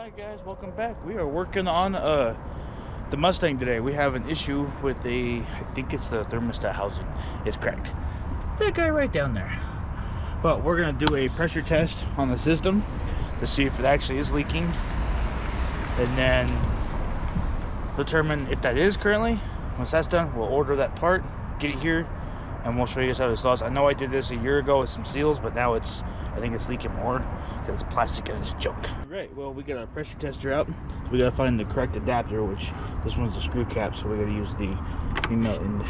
Alright guys, welcome back. We are working on the Mustang today. We have an issue with I think it's the thermostat housing. It's cracked. That guy right down there. But we're going to do a pressure test on the system to see if it actually is leaking. And then determine if that is currently. Once that's done, we'll order that part, get it here, and we'll show you guys how this lost. I know I did this a year ago with some seals, but now I think it's leaking more because it's plastic and it's junk. Right, well, we got our pressure tester out. So we gotta find the correct adapter, which this one's the screw cap, so we gotta use the female end.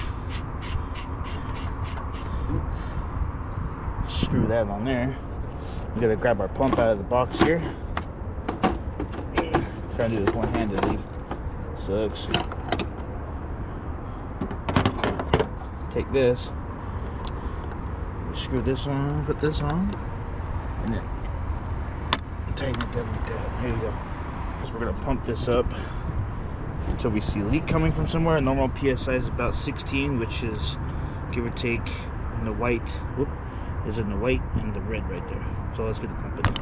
Screw that on there. We gotta grab our pump out of the box here. Try to do this one-handedly. Sucks. Take this. Screw this on, put this on, and then tighten it down like that. Here you go. So we're gonna pump this up until we see a leak coming from somewhere. Normal PSI is about 16, which is give or take in the white. Whoop, is in the white and the red right there. So let's get the pump in.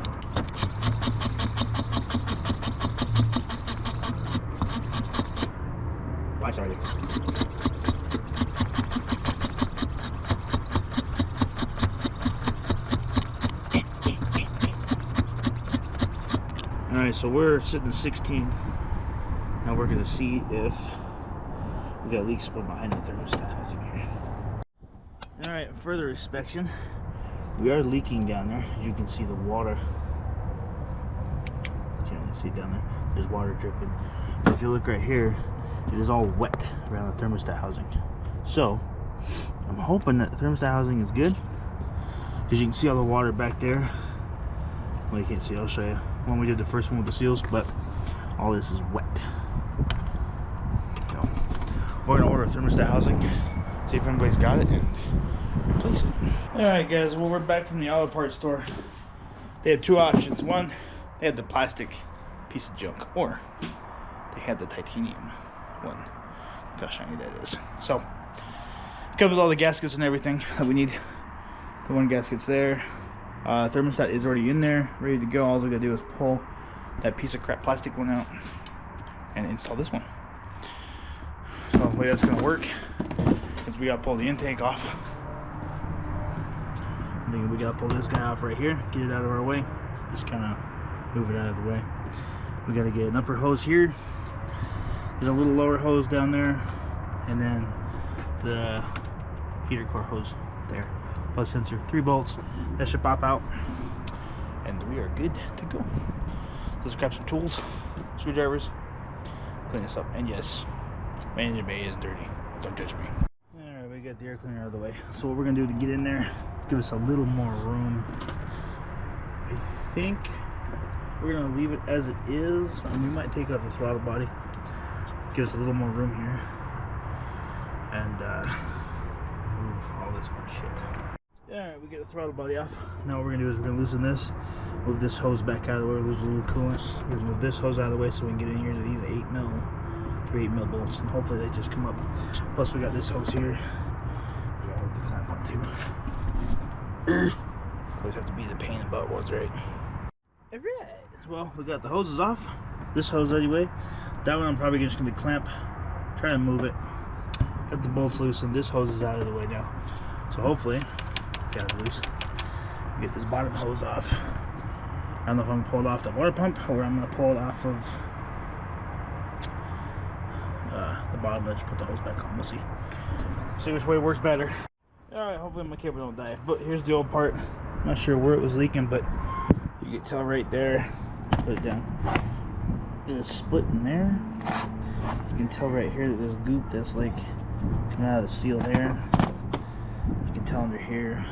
Bye, sorry. Alright, so we're sitting at 16. Now we're going to see if we got leaks put behind the thermostat housing here. Alright, further inspection. We are leaking down there. As you can see the water. You can't really see it down there. There's water dripping. But if you look right here, it is all wet around the thermostat housing. So, I'm hoping that the thermostat housing is good. Because you can see all the water back there. Well, you can't see, I'll show you. When we did the first one with the seals, but all this is wet. So we're gonna order a thermostat housing, see if anybody's got it, and replace it. Alright guys, well, we're back from the auto parts store. They had two options. One, they had the plastic piece of junk, or they had the titanium one. Look how shiny that is. So it comes with all the gaskets and everything that we need. The one gasket's there. Thermostat is already in there, ready to go. All we gotta do is pull that piece of crap plastic one out and install this one. So the way that's gonna work is we gotta pull the intake off. I think we gotta pull this guy off right here, get it out of our way. Just kind of move it out of the way. We gotta get an upper hose here. There's a little lower hose down there, and then the heater core hose there. Plus sensor, 3 bolts that should pop out, and we are good to go. Let's grab some tools, screwdrivers, clean this up. And yes, my engine bay is dirty, don't judge me. All right, we got the air cleaner out of the way. So what we're gonna do to get in there, give us a little more room. I think we're gonna leave it as it is, and we might take out the throttle body, give us a little more room here, and move all this fun shit. Alright, we get the throttle body off. Now what we're going to do is we're going to loosen this, move this hose back out of the way, lose a little coolant. We're going to move this hose out of the way so we can get in here to these 3 8 mil bolts, and hopefully they just come up. Plus we got this hose here. We got to work the clamp on too. Always have to be the pain in the butt ones, right? Alright, well, we got the hoses off. This hose anyway. That one I'm probably just going to clamp, try to move it. Got the bolts loose, and this hose is out of the way now. So hopefully, got it loose. Get this bottom hose off. I don't know if I'm gonna pull it off the water pump or I'm gonna pull it off of the bottom and just put the hose back on. We'll see. See which way works better. Alright, hopefully my cable don't die. But here's the old part. I'm not sure where it was leaking, but you can tell right there. Put it down. There's a split in there. You can tell right here that there's goop that's like coming out of the seal there. You can tell under here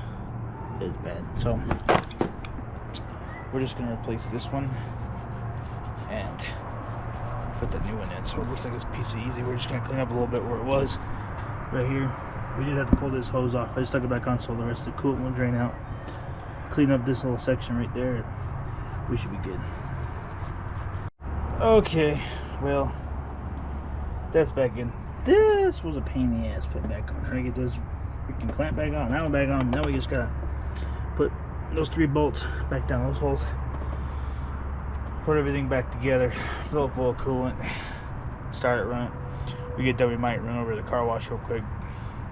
that it's bad. So we're just gonna replace this one and put the new one in. So it looks like it's a piece of easy. We're just gonna clean up a little bit where it was right here. We did have to pull this hose off. I just stuck it back on so the rest of the coolant will drain out. Clean up this little section right there, and we should be good. Okay, well, that's back in. This was a pain in the ass putting back on. Trying to get this freaking clamp back on. That one back on. Now we just gotta put those 3 bolts back down those holes. put everything back together, fill it full of coolant, start it running. We get done, we might run over to the car wash real quick,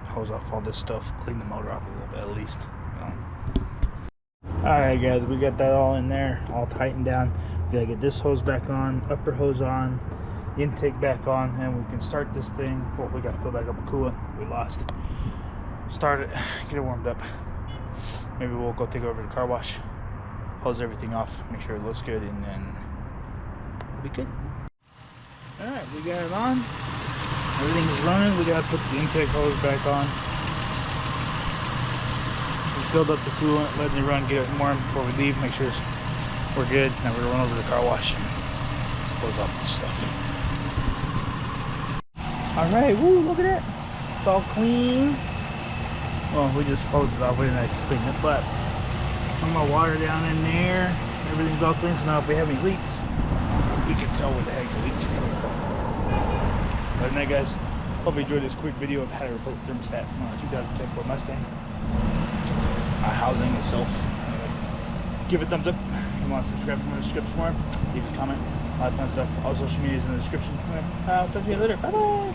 hose off all this stuff, clean the motor off a little bit at least, you know. Alright guys, we got that all in there, all tightened down. We gotta get this hose back on, upper hose on, the intake back on, and we can start this thing. Well, we gotta fill back up with coolant we lost. Start it, get it warmed up. Maybe we'll go take it over to the car wash, hose everything off, make sure it looks good, and then we'll be good. Alright, we got it on. Everything is running. We gotta put the intake hose back on. We filled up the coolant, letting it run, get it warm before we leave, make sure we're good. Now we're gonna run over to the car wash and close off this stuff. Alright, woo, look at that. It's all clean. Well, we just hosed it off, we didn't actually clean it, but some more water down in there. Everything's all clean, so now if we have any leaks, we can tell where the heck the leaks are coming from. Other than that, guys, hope you enjoyed this quick video of how to replace the thermostat on a 2010 Ford Mustang. Housing itself. Give it a thumbs up. If you want to subscribe for more, leave a comment, all that fun stuff. All social media is in the description. I'll talk to you later. Bye bye.